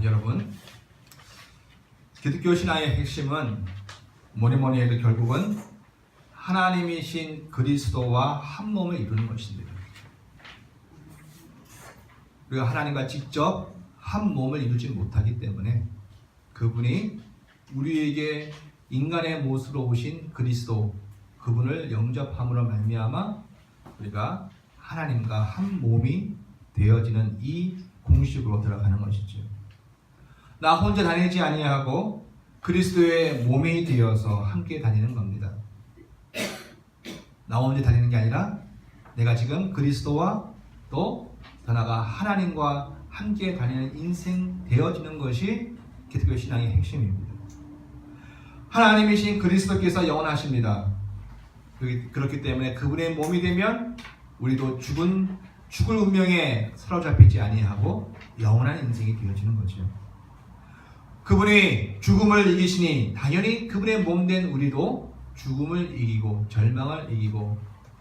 여러분, 기독교 신앙의 핵심은 뭐니 해도 결국은 하나님이신 그리스도와 한 몸을 이루는 것입니다. 우리가 하나님과 직접 한 몸을 이루지 못하기 때문에 그분이 우리에게 인간의 모습으로 오신 그리스도, 그분을 영접함으로 말미암아 우리가 하나님과 한 몸이 되어지는 이 공식으로 들어가는 것이죠. 나 혼자 다니지 아니하고 그리스도의 몸이 되어서 함께 다니는 겁니다. 나 혼자 다니는 게 아니라 내가 지금 그리스도와 또 더 나아가 하나님과 함께 다니는 인생 되어지는 것이 기독교 신앙의 핵심입니다. 하나님이신 그리스도께서 영원하십니다. 그렇기 때문에 그분의 몸이 되면 우리도 죽을 운명에 사로잡히지 아니하고 영원한 인생이 되어지는 거죠. 그분이 죽음을 이기시니 당연히 그분의 몸된 우리도 죽음을 이기고 절망을 이기고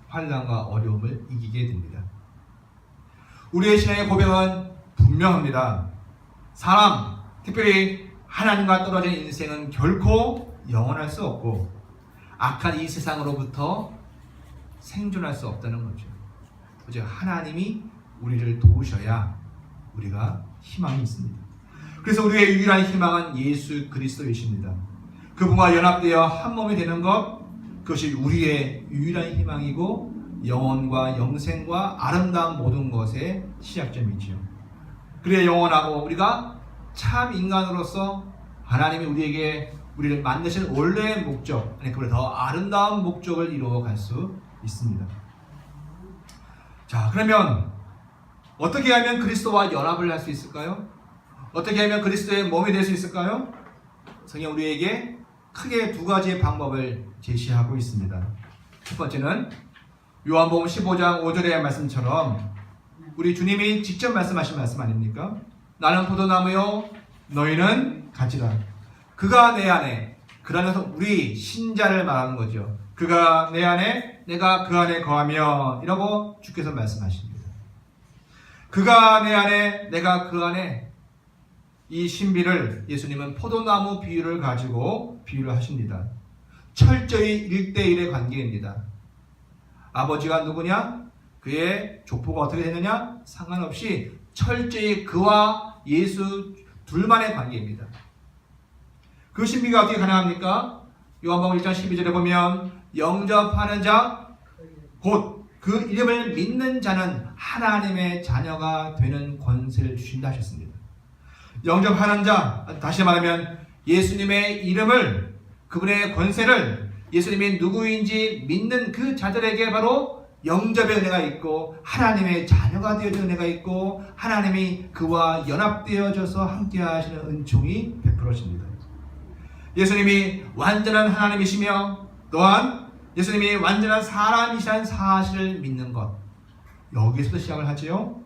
환난과 어려움을 이기게 됩니다. 우리의 신앙의 고백은 분명합니다. 사람, 특별히 하나님과 떨어진 인생은 결코 영원할 수 없고 악한 이 세상으로부터 생존할 수 없다는 거죠. 즉 하나님이 우리를 도우셔야 우리가 희망이 있습니다. 그래서 우리의 유일한 희망은 예수 그리스도이십니다. 그분과 연합되어 한 몸이 되는 것, 그것이 우리의 유일한 희망이고 영혼과 영생과 아름다운 모든 것의 시작점이지요. 그래야 영원하고 우리가 참 인간으로서 하나님이 우리를 만드신 원래의 목적, 그보다 더 아름다운 목적을 이루어갈 수 있습니다. 자, 그러면 어떻게 하면 그리스도와 연합을 할 수 있을까요? 어떻게 하면 그리스도의 몸이 될 수 있을까요? 성경 우리에게 크게 두 가지의 방법을 제시하고 있습니다. 첫 번째는 요한복음 15장 5절의 말씀처럼 우리 주님이 직접 말씀하신 말씀 아닙니까? 나는 포도나무요 너희는 가지라. 그가 내 안에, 그 안에서 우리 신자를 말하는 거죠. 그가 내 안에 내가 그 안에 거하면 이라고 주께서 말씀하십니다. 그가 내 안에 내가 그 안에, 이 신비를 예수님은 포도나무 비유를 가지고 비유를 하십니다. 철저히 1대1의 관계입니다. 아버지가 누구냐? 그의 족보가 어떻게 되느냐? 상관없이 철저히 그와 예수 둘만의 관계입니다. 그 신비가 어떻게 가능합니까? 요한복음 1장 12절에 보면 영접하는 자, 곧 그 이름을 믿는 자는 하나님의 자녀가 되는 권세를 주신다 하셨습니다. 영접하는 자, 다시 말하면 예수님의 이름을, 그분의 권세를 예수님이 누구인지 믿는 그 자들에게 바로 영접의 은혜가 있고 하나님의 자녀가 되어진 은혜가 있고 하나님이 그와 연합되어져서 함께 하시는 은총이 베풀어집니다. 예수님이 완전한 하나님이시며 또한 예수님이 완전한 사람이시라는 사실을 믿는 것, 여기서도 시작을 하지요.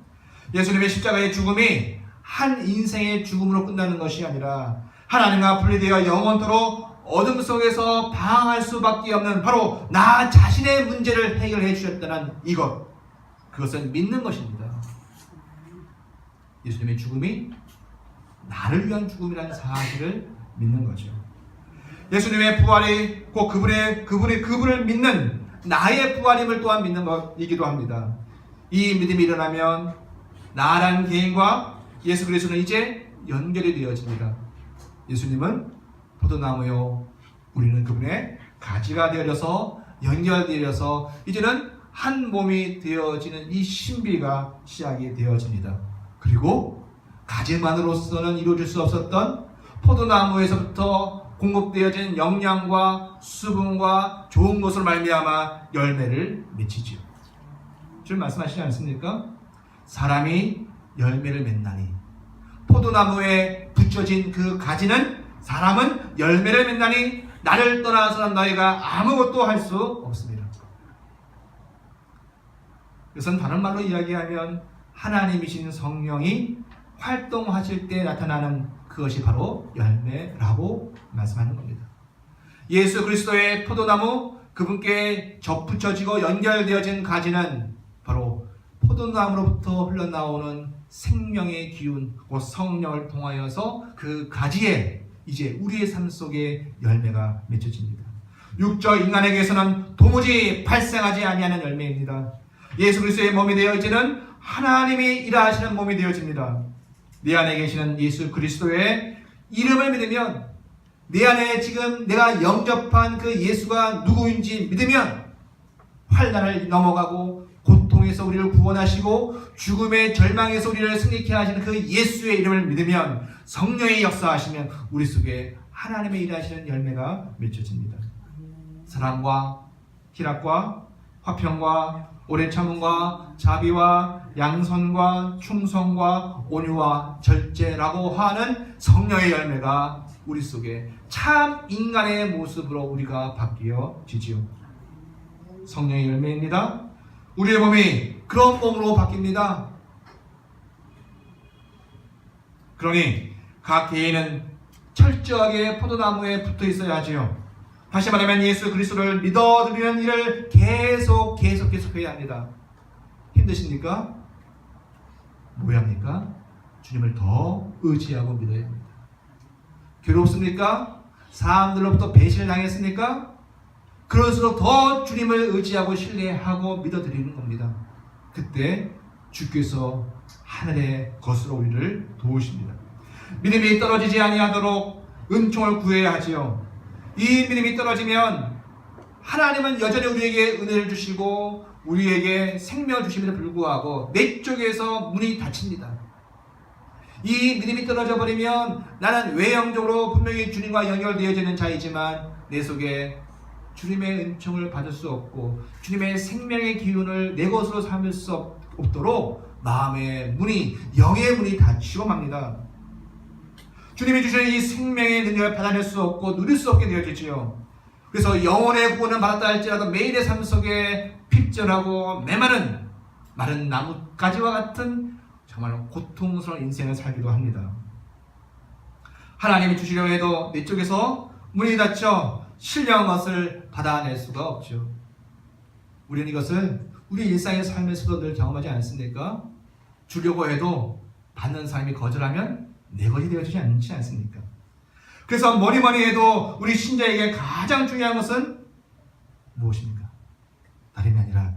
예수님의 십자가의 죽음이 한 인생의 죽음으로 끝나는 것이 아니라 하나님과 분리되어 영원토록 어둠 속에서 방황할 수밖에 없는 바로 나 자신의 문제를 해결해 주셨다는 이것, 그것은 믿는 것입니다. 예수님의 죽음이 나를 위한 죽음이라는 사실을 믿는 거죠. 예수님의 부활이 꼭 그분을 믿는 나의 부활임을 또한 믿는 것이기도 합니다. 이 믿음이 일어나면 나라는 개인과 예수 그리스도는 이제 연결이 되어집니다. 예수님은 포도나무요, 우리는 그분의 가지가 되어져서 연결되어서 이제는 한 몸이 되어지는 이 신비가 시작이 되어집니다. 그리고 가지만으로서는 이루어질 수 없었던 포도나무에서부터 공급되어진 영양과 수분과 좋은 것으로 말미암아 열매를 맺히죠. 지금 말씀하시지 않습니까? 사람이 열매를 맺나니 포도나무에 붙여진 그 가지는, 사람은 열매를 맺나니 나를 떠나서는 너희가 아무것도 할 수 없습니다. 이것은 다른 말로 이야기하면 하나님이신 성령이 활동하실 때 나타나는 그것이 바로 열매라고 말씀하는 겁니다. 예수 그리스도의 포도나무, 그분께 접붙여지고 연결되어진 가지는 바로 포도나무로부터 흘러나오는 생명의 기운, 곧 성령을 통하여서 그 가지에 이제 우리의 삶 속에 열매가 맺혀집니다. 육적 인간에게서는 도무지 발생하지 아니하는 열매입니다. 예수 그리스도의 몸이 되어 이제는 하나님이 일하시는 몸이 되어집니다. 내 안에 계시는 예수 그리스도의 이름을 믿으면, 내 안에 지금 내가 영접한 그 예수가 누구인지 믿으면 환난을 넘어가고 고통에서 우리를 구원하시고 죽음의 절망에서 우리를 승리케 하시는 그 예수의 이름을 믿으면, 성령의 역사하시면 우리 속에 하나님의 일하시는 열매가 맺혀집니다. 사랑과 희락과 화평과 오래 참음과 자비와 양선과 충성과 온유와 절제라고 하는 성령의 열매가 우리 속에 참 인간의 모습으로 우리가 바뀌어지지요. 성령의 열매입니다. 우리의 몸이 그런 몸으로 바뀝니다. 그러니 각 개인은 철저하게 포도나무에 붙어 있어야 하지요. 다시 말하면 예수 그리스도를 믿어드리는 일을 계속 해야 합니다. 힘드십니까? 뭐야 합니까? 주님을 더 의지하고 믿어야 합니다. 괴롭습니까? 사람들로부터 배신을 당했습니까? 그럴수록 더 주님을 의지하고 신뢰하고 믿어드리는 겁니다. 그때 주께서 하늘의 것으로 우리를 도우십니다. 믿음이 떨어지지 아니하도록 은총을 구해야 하지요. 이 믿음이 떨어지면 하나님은 여전히 우리에게 은혜를 주시고 우리에게 생명을 주심에도 불구하고 내 쪽에서 문이 닫힙니다. 이 믿음이 떨어져 버리면 나는 외형적으로 분명히 주님과 연결되어지는 자이지만 내 속에 주님의 은총을 받을 수 없고 주님의 생명의 기운을 내 것으로 삼을 수 없도록 마음의 문이, 영의 문이 닫히고 맙니다. 주님이 주시는 이 생명의 능력을 받아낼 수 없고 누릴 수 없게 되어지지요. 그래서 영혼의 구원을 받았다 할지라도 매일의 삶 속에 핍절하고 메마른 마른 나뭇가지와 같은 정말 고통스러운 인생을 살기도 합니다. 하나님이 주시려 해도 내 쪽에서 문이 닫혀 신령한 것을 받아낼 수가 없죠. 우리는 이것을 우리 일상의 삶에서도 늘 경험하지 않습니까? 주려고 해도 받는 사람이 거절하면 내 것이 되어지지 않지 않습니까? 그래서 뭐니 해도 우리 신자에게 가장 중요한 것은 무엇입니까? 다름이 아니라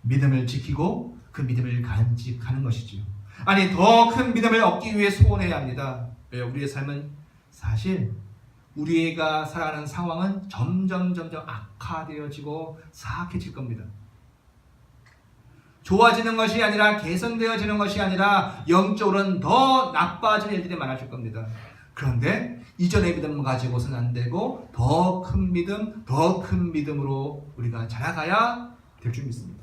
믿음을 지키고 그 믿음을 간직하는 것이지요. 아니, 더 큰 믿음을 얻기 위해 소원해야 합니다. 왜요? 우리의 삶은 사실 우리가 살아가는 상황은 점점 악화되어지고 사악해질 겁니다. 좋아지는 것이 아니라 개선되어지는 것이 아니라 영적으로는 더 나빠지는 일들이 많아질 겁니다. 그런데 이전의 믿음을 가지고서는 안 되고 더 큰 믿음, 더 큰 믿음으로 우리가 자라가야 될 줄 믿습니다.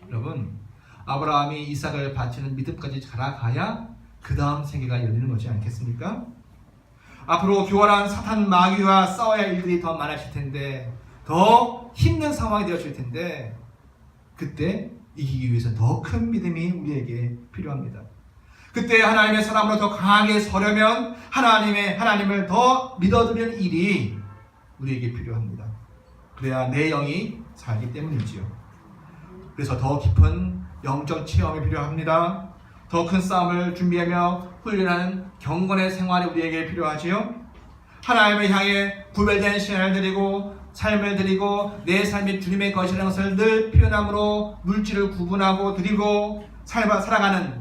여러분, 아브라함이 이삭을 바치는 믿음까지 자라가야 그 다음 세계가 열리는 거지 않겠습니까? 앞으로 교활한 사탄 마귀와 싸워야 할 일들이 더 많아질 텐데, 더 힘든 상황이 되어질 텐데, 그때 이기기 위해서 더 큰 믿음이 우리에게 필요합니다. 그때 하나님의 사람으로 더 강하게 서려면 하나님을 더 믿어드리는 일이 우리에게 필요합니다. 그래야 내 영이 살기 때문이지요. 그래서 더 깊은 영적 체험이 필요합니다. 더 큰 싸움을 준비하며 훈련하는 경건의 생활이 우리에게 필요하지요. 하나님을 향해 구별된 시간을 드리고 삶을 드리고 내 삶이 주님의 것이라는 것을 늘 표현함으로 물질을 구분하고 드리고 살아가는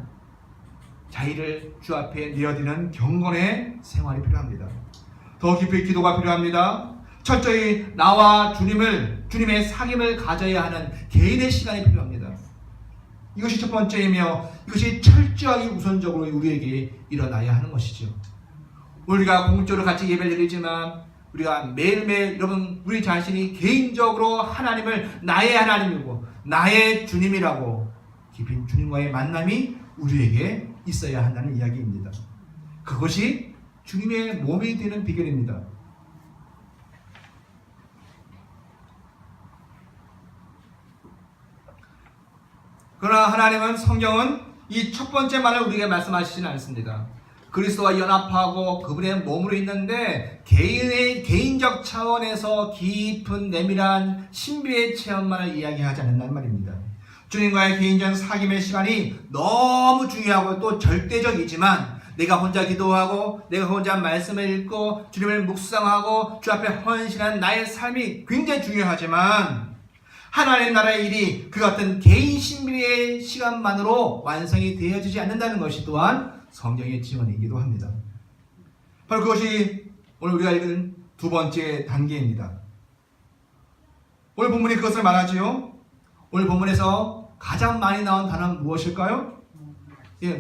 자의를 주 앞에 내어드리는 경건의 생활이 필요합니다. 더 깊이 기도가 필요합니다. 철저히 나와 주님의 사귐을 가져야 하는 개인의 시간이 필요합니다. 이것이 첫 번째이며 이것이 철저하게 우선적으로 우리에게 일어나야 하는 것이죠. 우리가 공적으로 같이 예배를 드리지만 우리가 매일매일 여러분 우리 자신이 개인적으로 하나님을 나의 하나님이고 나의 주님이라고 깊은 주님과의 만남이 우리에게 있어야 한다는 이야기입니다. 그것이 주님의 몸이 되는 비결입니다. 그러나 하나님은 성경은 이 첫 번째 말을 우리에게 말씀하시지는 않습니다. 그리스도와 연합하고 그분의 몸으로 있는데 개인적 차원에서 깊은 내밀한 신비의 체험만을 이야기하지 않는다는 말입니다. 주님과의 개인적 사귐의 시간이 너무 중요하고 또 절대적이지만 내가 혼자 기도하고 내가 혼자 말씀을 읽고 주님을 묵상하고 주 앞에 헌신한 나의 삶이 굉장히 중요하지만 하나님 나라의 일이 그 같은 개인 신비의 시간만으로 완성이 되어지지 않는다는 것이 또한 성경의 지원이기도 합니다. 바로 그것이 오늘 우리가 읽은 두 번째 단계입니다. 오늘 본문이 그것을 말하지요. 오늘 본문에서 가장 많이 나온 단어는 무엇일까요?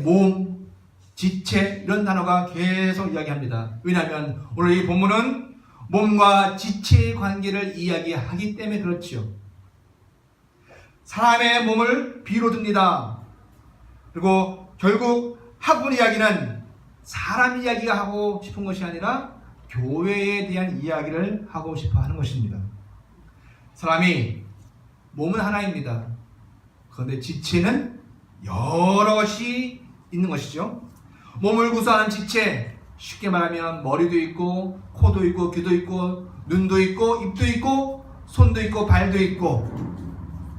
몸, 지체 이런 단어가 계속 이야기합니다. 왜냐하면 오늘 이 본문은 몸과 지체의 관계를 이야기하기 때문에 그렇지요. 사람의 몸을 비로 듭니다. 그리고 결국 학문 이야기는 사람 이야기가 하고 싶은 것이 아니라 교회에 대한 이야기를 하고 싶어 하는 것입니다. 사람이 몸은 하나입니다. 그런데 지체는 여럿이 있는 것이죠. 몸을 구성하는 지체, 쉽게 말하면 머리도 있고 코도 있고 귀도 있고 눈도 있고 입도 있고 손도 있고 발도 있고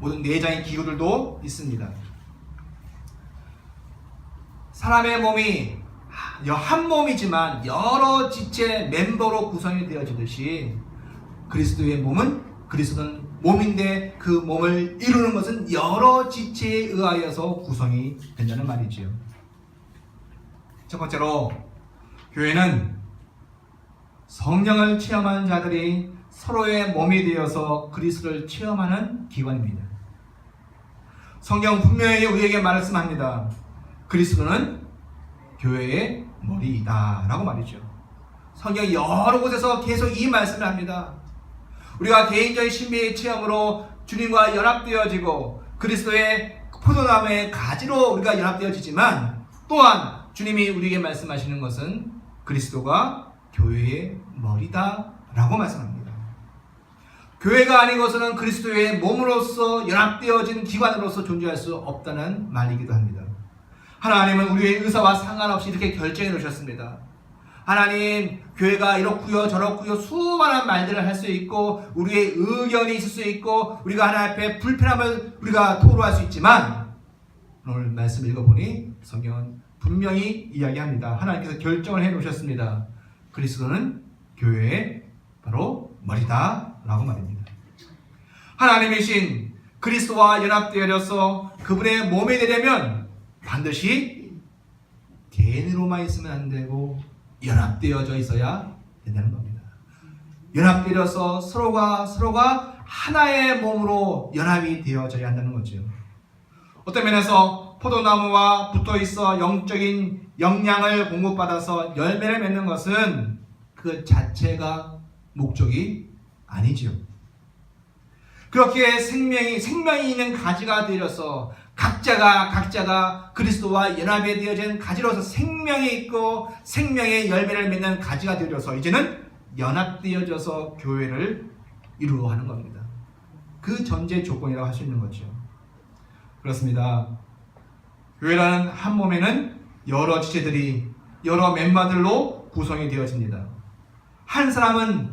모든 내장의 기구들도 있습니다. 사람의 몸이 한 몸이지만 여러 지체 멤버로 구성이 되어지듯이 그리스도의 몸은 그리스도는 몸인데 그 몸을 이루는 것은 여러 지체에 의하여서 구성이 된다는 말이지요. 첫 번째로 교회는 성령을 체험한 자들이 서로의 몸이 되어서 그리스도를 체험하는 기관입니다. 성경 분명히 우리에게 말씀합니다. 그리스도는 교회의 머리이다 라고 말이죠. 성경 여러 곳에서 계속 이 말씀을 합니다. 우리가 개인적인 신비의 체험으로 주님과 연합되어지고 그리스도의 포도나무의 가지로 우리가 연합되어지지만 또한 주님이 우리에게 말씀하시는 것은 그리스도가 교회의 머리다 라고 말씀합니다. 교회가 아니고서는 그리스도의 몸으로서 연합되어진 기관으로서 존재할 수 없다는 말이기도 합니다. 하나님은 우리의 의사와 상관없이 이렇게 결정해 놓으셨습니다. 하나님, 교회가 이렇고요 저렇고요 수많은 말들을 할 수 있고 우리의 의견이 있을 수 있고 우리가 하나님 앞에 불편함을 우리가 토로할 수 있지만 오늘 말씀 읽어보니 성경은 분명히 이야기합니다. 하나님께서 결정을 해 놓으셨습니다. 그리스도는 교회의 바로 머리다 라고 말입니다. 하나님이신 그리스도와 연합되어져서 그분의 몸이 되려면 반드시 개인으로만 있으면 안 되고 연합되어져 있어야 된다는 겁니다. 연합되어서 서로가 하나의 몸으로 연합이 되어져야 한다는 거죠. 어떤 면에서 포도나무와 붙어 있어 영적인 영양을 공급받아서 열매를 맺는 것은 그 자체가 목적이 아니죠. 그렇게 생명이 있는 가지가 되어서 각자가 그리스도와 연합이 되어진 가지로서 생명이 있고 생명의 열매를 맺는 가지가 되어서 이제는 연합되어져서 교회를 이루어 하는 겁니다. 그 전제 조건이라고 할 수 있는 거죠. 그렇습니다. 교회라는 한 몸에는 여러 지체들이 여러 멤버들로 구성이 되어집니다. 한 사람이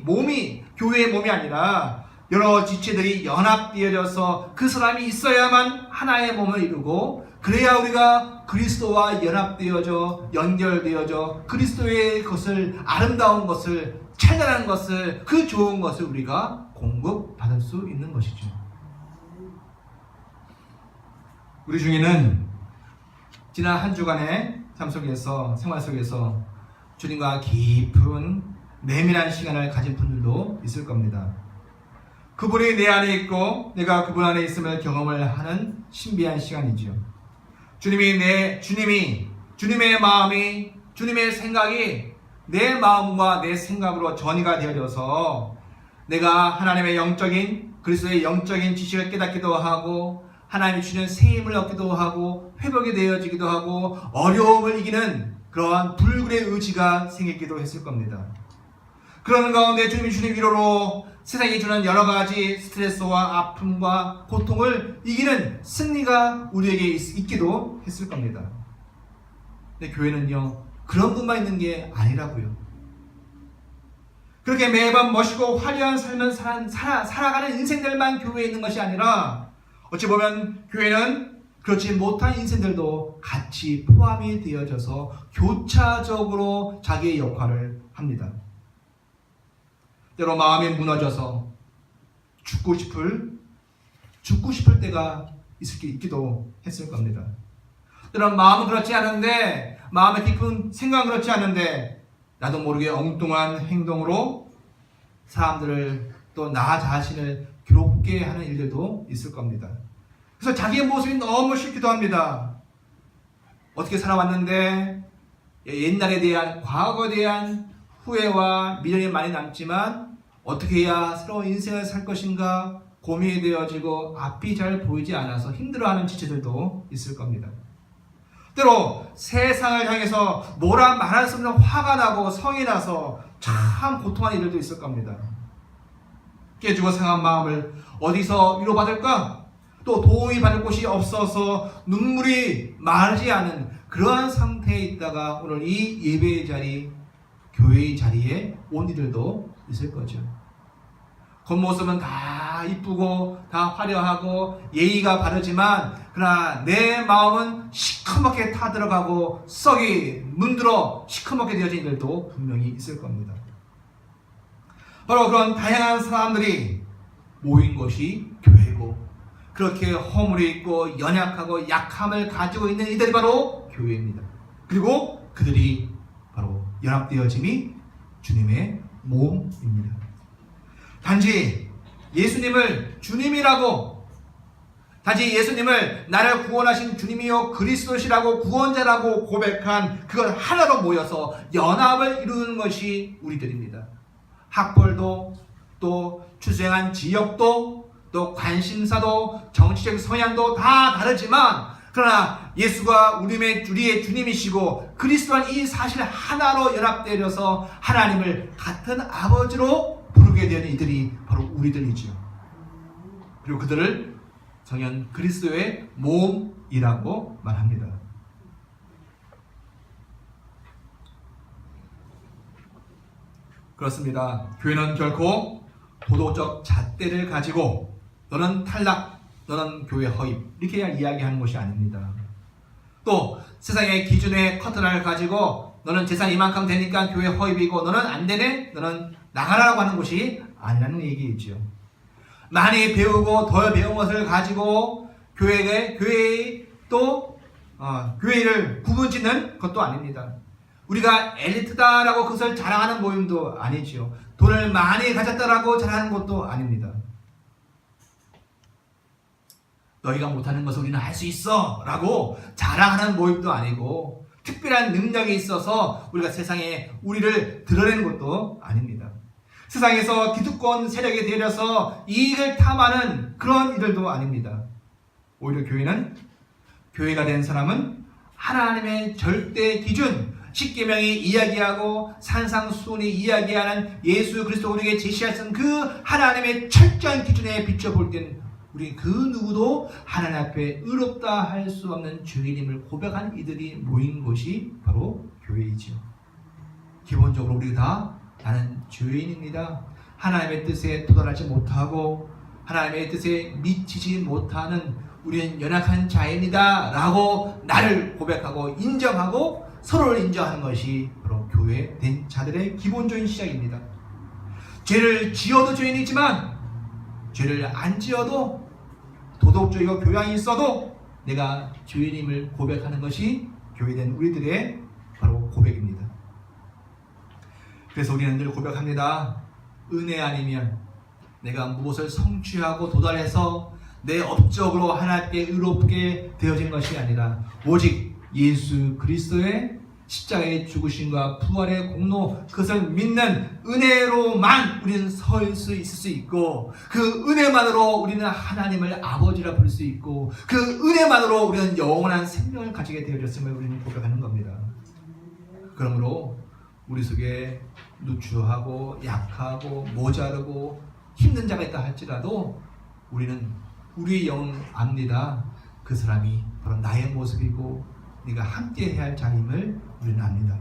몸이 교회의 몸이 아니라 여러 지체들이 연합되어져서 그 사람이 있어야만 하나의 몸을 이루고 그래야 우리가 그리스도와 연합되어져 연결되어져 그리스도의 것을 아름다운 것을 찬란한 것을 그 좋은 것을 우리가 공급받을 수 있는 것이죠. 우리 중에는 지난 한 주간의 삶 속에서 생활 속에서 주님과 깊은 내밀한 시간을 가진 분들도 있을 겁니다. 그분이 내 안에 있고 내가 그분 안에 있음을 경험을 하는 신비한 시간이지요. 주님의 마음이 주님의 생각이 내 마음과 내 생각으로 전이가 되어져서 내가 하나님의 영적인 그리스도의 영적인 지식을 깨닫기도 하고 하나님이 주는 새 힘을 얻기도 하고 회복이 되어지기도 하고 어려움을 이기는 그러한 불굴의 의지가 생기기도 했을 겁니다. 그러는 가운데 주님이 주는 위로로 세상이 주는 여러 가지 스트레스와 아픔과 고통을 이기는 승리가 우리에게 있기도 했을 겁니다. 근데 교회는요 그런 분만 있는 게 아니라고요. 그렇게 매번 멋있고 화려한 삶을 살아가는 인생들만 교회에 있는 것이 아니라 어찌 보면 교회는 그렇지 못한 인생들도 같이 포함이 되어져서 교차적으로 자기의 역할을 합니다. 때로 마음이 무너져서 죽고 싶을 때가 있기도 했을 겁니다. 때로 마음은 그렇지 않은데, 마음의 깊은 생각은 그렇지 않은데 나도 모르게 엉뚱한 행동으로 사람들을 또 나 자신을 괴롭게 하는 일들도 있을 겁니다. 그래서 자기의 모습이 너무 싫기도 합니다. 어떻게 살아왔는데 옛날에 대한, 과거에 대한 후회와 미련이 많이 남지만 어떻게 해야 새로운 인생을 살 것인가 고민이 되어지고 앞이 잘 보이지 않아서 힘들어하는 지체들도 있을 겁니다. 때로 세상을 향해서 뭐라 말할 수 없는 화가 나고 성이 나서 참 고통하는 일들도 있을 겁니다. 깨지고 상한 마음을 어디서 위로받을까? 또 도움이 받을 곳이 없어서 눈물이 마르지 않은 그러한 상태에 있다가 오늘 이 예배의 자리, 교회의 자리에 온 이들도 있을 거죠. 겉모습은 다 이쁘고 다 화려하고 예의가 바르지만 그러나 내 마음은 시커멓게 타들어가고 썩이 문들어 시커멓게 되어진 일들도 분명히 있을 겁니다. 바로 그런 다양한 사람들이 모인 것이 교회고, 그렇게 허물이 있고 연약하고 약함을 가지고 있는 이들이 바로 교회입니다. 그리고 그들이 바로 연합되어짐이 주님의 몸입니다. 단지 예수님을 주님이라고, 단지 예수님을 나를 구원하신 주님이요 그리스도시라고 구원자라고 고백한 그것 하나로 모여서 연합을 이루는 것이 우리들입니다. 학벌도, 또 출생한 지역도, 또 관심사도, 정치적 성향도 다 다르지만 그러나 예수가 우리의 주님이시고 그리스도한 이 사실 하나로 연합되어서 하나님을 같은 아버지로 부르게 되는 이들이 바로 우리들이지요. 그리고 그들을 성경 그리스도의 몸이라고 말합니다. 그렇습니다. 교회는 결코 도덕적 잣대를 가지고 너는 탈락, 너는 교회 허입 이렇게 이야기하는 것이 아닙니다. 또 세상의 기준의 커튼을 가지고 너는 재산 이만큼 되니까 교회 허입이고 너는 안 되네, 너는 나가라고 하는 것이 아니라는 얘기이죠. 많이 배우고 더 배운 것을 가지고 교회를 구분짓는 것도 아닙니다. 우리가 엘리트다라고 그것을 자랑하는 모임도 아니지요. 돈을 많이 가졌다라고 자랑하는 것도 아닙니다. 너희가 못하는 것을 우리는 할 수 있어 라고 자랑하는 모임도 아니고, 특별한 능력이 있어서 우리가 세상에 우리를 드러내는 것도 아닙니다. 세상에서 기득권 세력에 대려서 이익을 탐하는 그런 일들도 아닙니다. 오히려 교회가 된 사람은 하나님의 절대 기준, 십계명이 이야기하고 산상수훈이 이야기하는 예수 그리스도 우리에게 제시하신 그 하나님의 철저한 기준에 비춰볼 땐 우리 그 누구도 하나님 앞에 의롭다 할 수 없는 죄인임을 고백한 이들이 모인 것이 바로 교회이죠. 기본적으로 우리 다 나는 죄인입니다. 하나님의 뜻에 도달하지 못하고 하나님의 뜻에 미치지 못하는 우리는 연약한 자입니다 라고 나를 고백하고 인정하고 서로를 인정하는 것이 바로 교회 된 자들의 기본적인 시작입니다. 죄를 지어도 죄인이지만 죄를 안 지어도 도덕적이고 교양이 있어도 내가 죄인임을 고백하는 것이 교회된 우리들의 바로 고백입니다. 그래서 우리는 늘 고백합니다. 은혜 아니면 내가 무엇을 성취하고 도달해서 내 업적으로 하나님께 의롭게 되어진 것이 아니라 오직 예수 그리스도의 십자가의 죽으심과 부활의 공로, 그것을 믿는 은혜로만 우리는 설 수 있을 수 있고, 그 은혜만으로 우리는 하나님을 아버지라 부를 수 있고, 그 은혜만으로 우리는 영원한 생명을 가지게 되어졌음을 우리는 고백하는 겁니다. 그러므로 우리 속에 누추하고 약하고 모자르고 힘든 자가 있다 할지라도 우리는 우리의 영은 압니다. 그 사람이 바로 나의 모습이고 네가 함께 해야 할 자임을 우리는 압니다.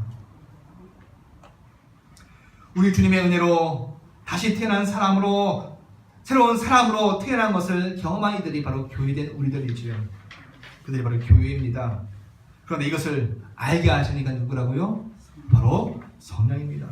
우리 주님의 은혜로 다시 태어난 사람으로, 새로운 사람으로 태어난 것을 경험한 이들이 바로 교회된 우리들이지요. 그들이 바로 교회입니다. 그런데 이것을 알게 하시니까 누구라고요? 바로 성령입니다.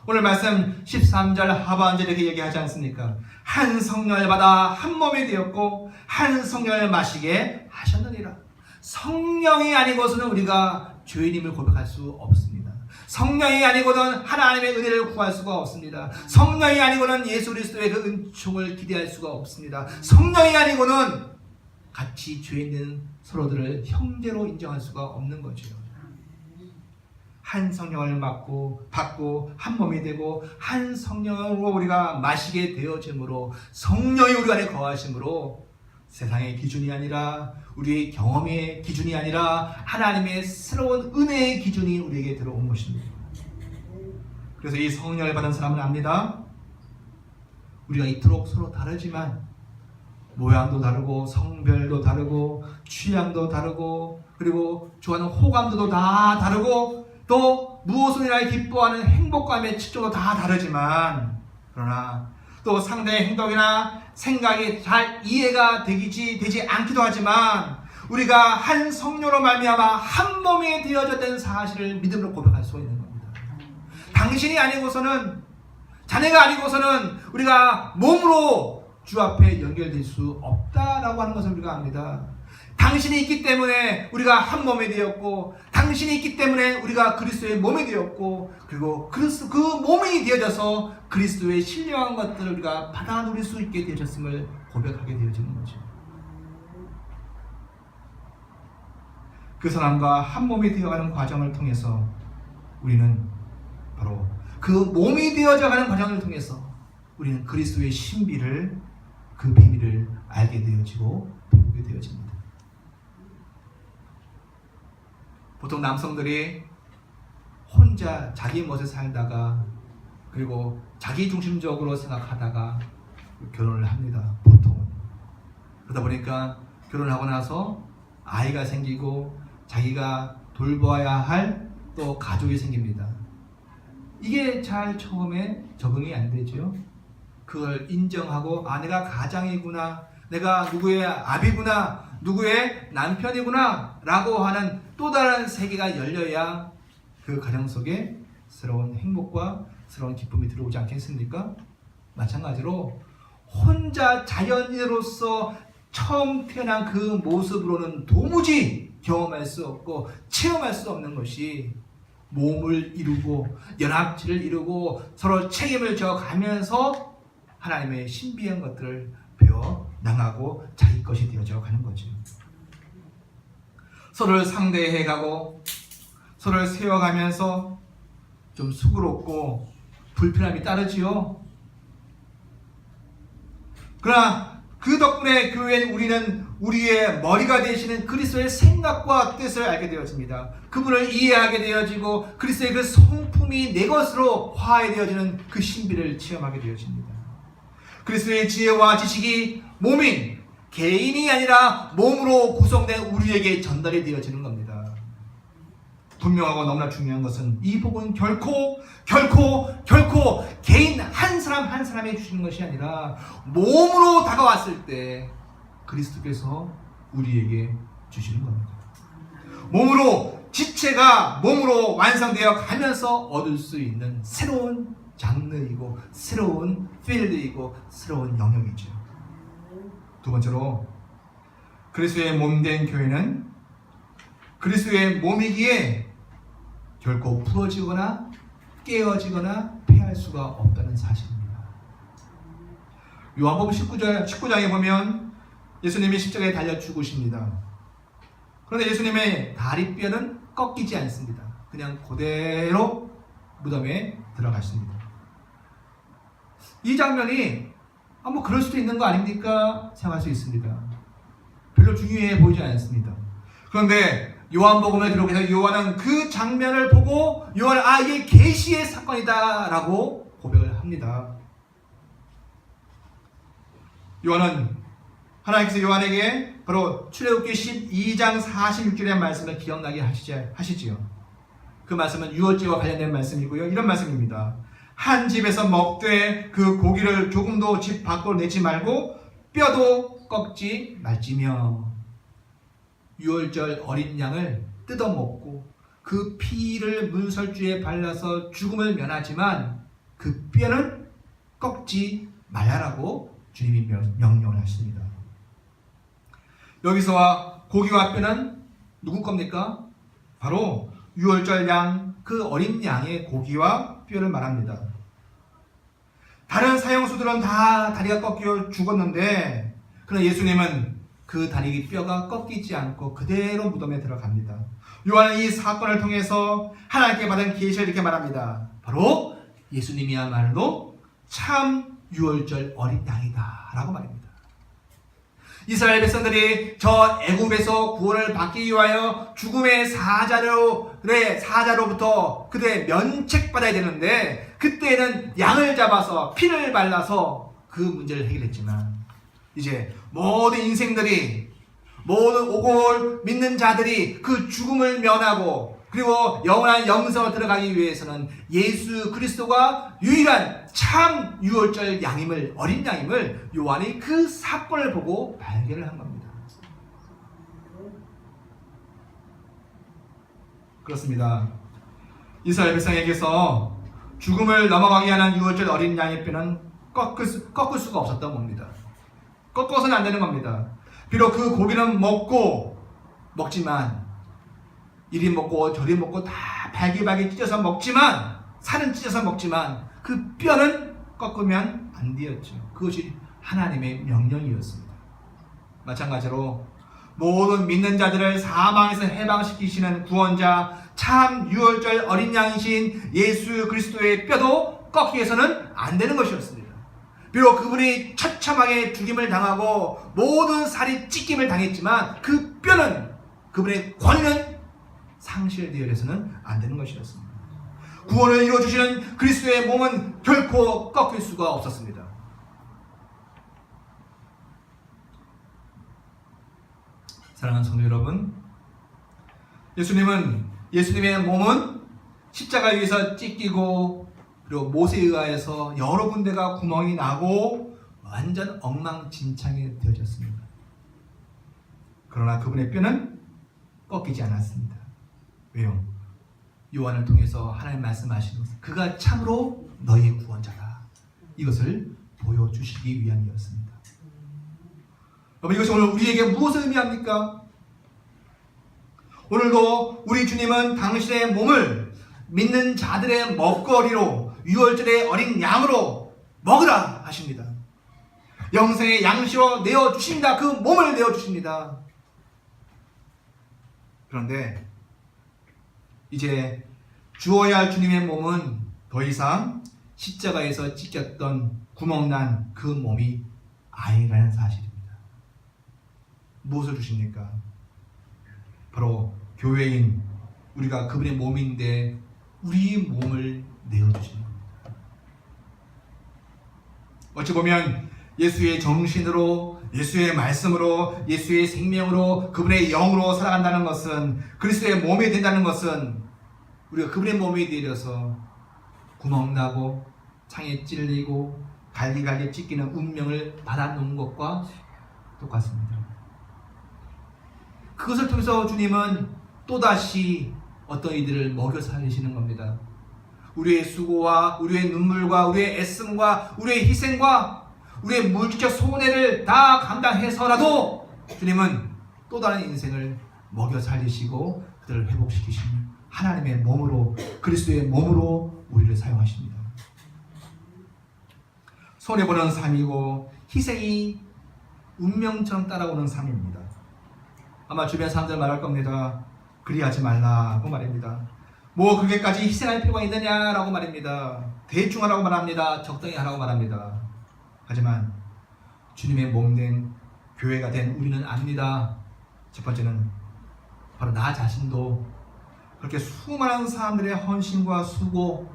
오늘 말씀 13절 하반절에 이렇게 얘기하지 않습니까? 한 성령을 받아 한 몸이 되었고 한 성령을 마시게 하셨느니라. 성령이 아니고서는 우리가 죄인임을 고백할 수 없습니다. 성령이 아니고는 하나님의 은혜를 구할 수가 없습니다. 성령이 아니고는 예수 그리스도의 그 은총을 기대할 수가 없습니다. 성령이 아니고는 같이 죄 있는 서로들을 형제로 인정할 수가 없는 거죠. 한 성령을 받고 한 몸이 되고 한 성령으로 우리가 마시게 되어짐으로, 성령이 우리 안에 거하심으로 세상의 기준이 아니라, 우리의 경험의 기준이 아니라 하나님의 새로운 은혜의 기준이 우리에게 들어온 것입니다. 그래서 이 성령을 받은 사람은 압니다. 우리가 이토록 서로 다르지만 모양도 다르고 성별도 다르고 취향도 다르고 그리고 좋아하는 호감도도 다 다르고 또 무엇을 인하여 기뻐하는 행복감의 측정도 다 다르지만, 그러나 또 상대의 행동이나 생각이 잘 이해가 되지 않기도 하지만 우리가 한 성령으로 말미암아 한 몸이 되어졌다는 사실을 믿음으로 고백할 수 있는 겁니다. 당신이 아니고서는, 자네가 아니고서는 우리가 몸으로 주 앞에 연결될 수 없다라고 하는 것을 우리가 압니다. 당신이 있기 때문에 우리가 한 몸이 되었고, 당신이 있기 때문에 우리가 그리스도의 몸이 되었고, 그리고 그 몸이 되어져서 그리스도의 신령한 것들을 우리가 받아 누릴 수 있게 되어졌음을 고백하게 되어지는 거죠. 그 사람과 한 몸이 되어가는 과정을 통해서 우리는 바로 그 몸이 되어져가는 과정을 통해서 우리는 그리스도의 신비를, 그 비밀을 알게 되어지고 배우게 되어집니다. 보통 남성들이 혼자 자기 멋에 살다가 그리고 자기 중심적으로 생각하다가 결혼을 합니다. 보통은. 그러다 보니까 결혼을 하고 나서 아이가 생기고 자기가 돌봐야 할 또 가족이 생깁니다. 이게 잘 처음에 적응이 안 되죠. 그걸 인정하고, 아, 내가 가장이구나, 내가 누구의 아비구나, 누구의 남편이구나 라고 하는 또 다른 세계가 열려야 그 가정 속에 새로운 행복과 새로운 기쁨이 들어오지 않겠습니까? 마찬가지로 혼자 자연인으로서 처음 태어난 그 모습으로는 도무지 경험할 수 없고 체험할 수 없는 것이 몸을 이루고 연합체를 이루고 서로 책임을 져가면서 하나님의 신비한 것들을 배워 나가고 자기 것이 되어져 가는 거죠. 서로를 상대해가고 서로를 세워가면서 좀 수고롭고 불편함이 따르지요. 그러나 그 덕분에 교회엔 우리는 우리의 머리가 되시는 그리스도의 생각과 뜻을 알게 되어집니다. 그분을 이해하게 되어지고 그리스도의 그 성품이 내 것으로 화해되어지는 그 신비를 체험하게 되어집니다. 그리스도의 지혜와 지식이 몸인 개인이 아니라 몸으로 구성된 우리에게 전달이 되어지는 겁니다. 분명하고 너무나 중요한 것은 이 복은 결코 개인 한 사람 한 사람이 주시는 것이 아니라 몸으로 다가왔을 때 그리스도께서 우리에게 주시는 겁니다. 몸으로, 지체가 몸으로 완성되어 가면서 얻을 수 있는 새로운 장르이고 새로운 필드이고 새로운 영역이죠. 두 번째로 그리스도의 몸된 교회는 그리스도의 몸이기에 결코 풀어지거나 깨어지거나 폐할 수가 없다는 사실입니다. 요한복음 19장에 보면 예수님이 십자가에 달려 죽으십니다. 그런데 예수님의 다리뼈는 꺾이지 않습니다. 그냥 그대로 무덤에 들어가십니다. 이 장면이 뭐 그럴 수도 있는 거 아닙니까? 생각할 수 있습니다. 별로 중요해 보이지 않습니다. 그런데 요한복음에 기록해서 요한은 그 장면을 보고 요한은 이게 계시의 사건이다 라고 고백을 합니다. 요한은 하나님께서 요한에게 바로 출애굽기 12장 46절의 말씀을 기억나게 하시지요. 그 말씀은 유월절과 관련된 말씀이고요. 이런 말씀입니다. 한 집에서 먹되 그 고기를 조금도 집 밖으로 내지 말고 뼈도 꺾지 말지며 유월절 어린 양을 뜯어먹고 그 피를 문설주에 발라서 죽음을 면하지만 그 뼈는 꺾지 말라라고 주님이 명령을 하십니다. 여기서와 고기와 뼈는 누구 겁니까? 바로 유월절 양, 그 어린 양의 고기와 뼈를 말합니다. 다른 사형수들은 다 다리가 꺾여 죽었는데 그러나 예수님은 그 다리 뼈가 꺾이지 않고 그대로 무덤에 들어갑니다. 요한은 이 사건을 통해서 하나님께 받은 계시를 이렇게 말합니다. 바로 예수님이야말로 참 유월절 어린 양이다 라고 말입니다. 이스라엘 백성들이 저 애굽에서 구원을 받기 위하여 죽음의 사자로부터 그들의 면책받아야 되는데 그때는 양을 잡아서 피를 발라서 그 문제를 해결했지만 이제 모든 인생들이 모든 오골 믿는 자들이 그 죽음을 면하고 그리고 영원한 영생으로 들어가기 위해서는 예수 그리스도가 유일한 참 유월절 양임을, 어린 양임을 요한이 그 사건을 보고 발견을 한 겁니다. 그렇습니다. 이스라엘 백성에게서 죽음을 넘어가게 하는 유월절 어린 양의 뼈는 꺾을 수가 없었던 겁니다. 꺾어서는 안 되는 겁니다. 비록 그 고기는 먹지만 이리 먹고 저리 먹고 다 발기발기 찢어서 먹지만 살은 찢어서 먹지만 그 뼈는 꺾으면 안 되었죠. 그것이 하나님의 명령이었습니다. 마찬가지로 모든 믿는 자들을 사망에서 해방시키시는 구원자 참 유월절 어린 양이신 예수 그리스도의 뼈도 꺾기 위해서는 안 되는 것이었습니다. 비록 그분이 처참하게 죽임을 당하고 모든 살이 찢김을 당했지만 그 뼈는, 그분의 권위는 상실되어서는 안 되는 것이었습니다. 구원을 이루어주시는 그리스도의 몸은 결코 꺾일 수가 없었습니다. 사랑하는 성도 여러분, 예수님의 몸은 십자가 위에서 찢기고 그리고 모세에 의하여서 여러 군데가 구멍이 나고 완전 엉망진창이 되어졌습니다. 그러나 그분의 뼈는 꺾이지 않았습니다. 왜요? 요한을 통해서 하나님 말씀하시는 것은 그가 참으로 너희 구원자다, 이것을 보여주시기 위함이었습니다. 여러분, 이것이 오늘 우리에게 무엇을 의미합니까? 오늘도 우리 주님은 당신의 몸을 믿는 자들의 먹거리로, 유월절의 어린 양으로 먹으라 하십니다. 영생의 양식으로 내어주십니다. 그 몸을 내어주십니다. 그런데 이제 주어야 할 주님의 몸은 더 이상 십자가에서 찢겼던 구멍난 그 몸이 아니라는 사실입니다. 무엇을 주십니까? 바로 교회인 우리가 그분의 몸인데 우리 몸을 내어주시는 겁니다. 어찌 보면 예수의 정신으로, 예수의 말씀으로, 예수의 생명으로, 그분의 영으로 살아간다는 것은, 그리스도의 몸이 된다는 것은 우리가 그분의 몸이 되어서 구멍나고 창에 찔리고 갈기갈기 찢기는 운명을 받아놓은 것과 똑같습니다. 그것을 통해서 주님은 또다시 어떤 이들을 먹여 살리시는 겁니다. 우리의 수고와 우리의 눈물과 우리의 애씀과 우리의 희생과 우리의 물질적 손해를 다 감당해서라도 주님은 또 다른 인생을 먹여 살리시고 그들을 회복시키시는 하나님의 몸으로, 그리스도의 몸으로 우리를 사용하십니다. 손해보는 삶이고 희생이 운명처럼 따라오는 삶입니다. 아마 주변 사람들 말할 겁니다. 그리하지 말라고 말입니다. 뭐 그렇게까지 희생할 필요가 있느냐라고 말입니다. 대충 하라고 말합니다. 적당히 하라고 말합니다. 하지만 주님의 몸된 교회가 된 우리는 압니다. 첫 번째는 바로 나 자신도 그렇게 수많은 사람들의 헌신과 수고,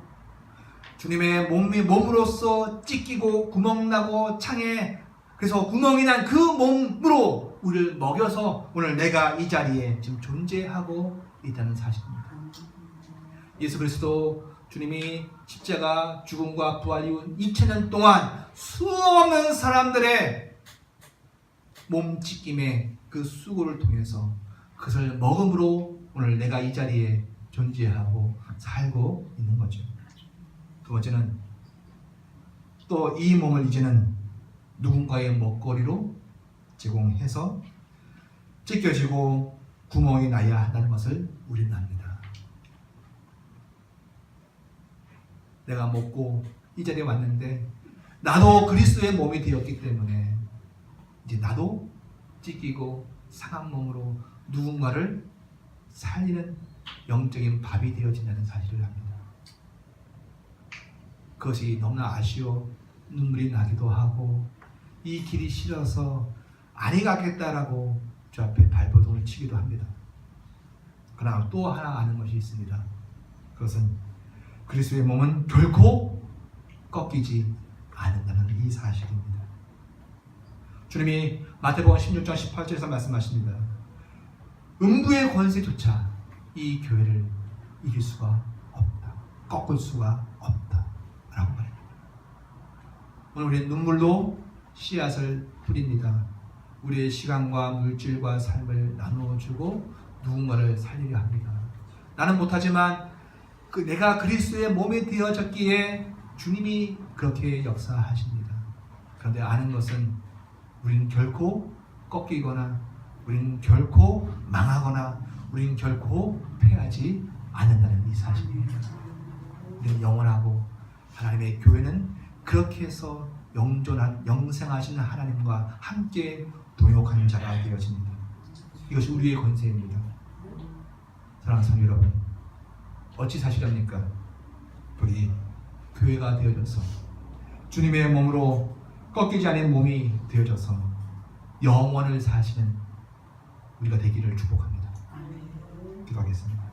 주님의 몸으로서 찢기고 구멍나고 창에 그래서 구멍이 난 그 몸으로 우리를 먹여서 오늘 내가 이 자리에 지금 존재하고 있다는 사실입니다. 예수 그리스도 주님이 십자가 죽음과 부활 이후 2000년 동안 수없는 사람들의 몸찢김의 그 수고를 통해서 그것을 먹음으로 오늘 내가 이 자리에 존재하고 살고 있는 거죠. 두 번째는 또 이 몸을 이제는 누군가의 먹거리로 제공해서 찢겨지고 구멍이 나야 한다는 것을 우리는 압니다. 내가 먹고 이 자리에 왔는데 나도 그리스도의 몸이 되었기 때문에 이제 나도 찢기고 상한 몸으로 누군가를 살리는 영적인 밥이 되어진다는 사실을 합니다. 그것이 너무나 아쉬워 눈물이 나기도 하고 이 길이 싫어서 아니 가겠다라고 저 앞에 발버둥을 치기도 합니다. 그러나 또 하나 아는 것이 있습니다. 그것은 그리스도의 몸은 결코 꺾이지 않는다는 이 사실입니다. 주님이 마태복음 16장 18절에서 말씀하십니다. 음부의 권세조차 이 교회를 이길 수가 없다. 꺾을 수가 없다. 라고 말합니다. 오늘 우리는 눈물로 씨앗을 뿌립니다. 우리의 시간과 물질과 삶을 나누어주고 누군가를 살리려 합니다. 나는 못하지만 내가 그리스도의 몸이 되어졌기에 주님이 그렇게 역사하십니다. 그런데 아는 것은 우리는 결코 꺾이거나 우리는 결코 망하거나 우리는 결코 패하지 않는다는 이 사실입니다. 우리는 영원하고 하나님의 교회는 그렇게 해서 영존한 영생하시는 하나님과 함께 동역하는 자가 되어집니다. 이것이 우리의 권세입니다. 사랑하는 성도 여러분, 어찌 사시렵니까? 우리 교회가 되어져서 주님의 몸으로 꺾이지 않은 몸이 되어져서 영원을 사시는 우리가 되기를 축복합니다. 기도하겠습니다.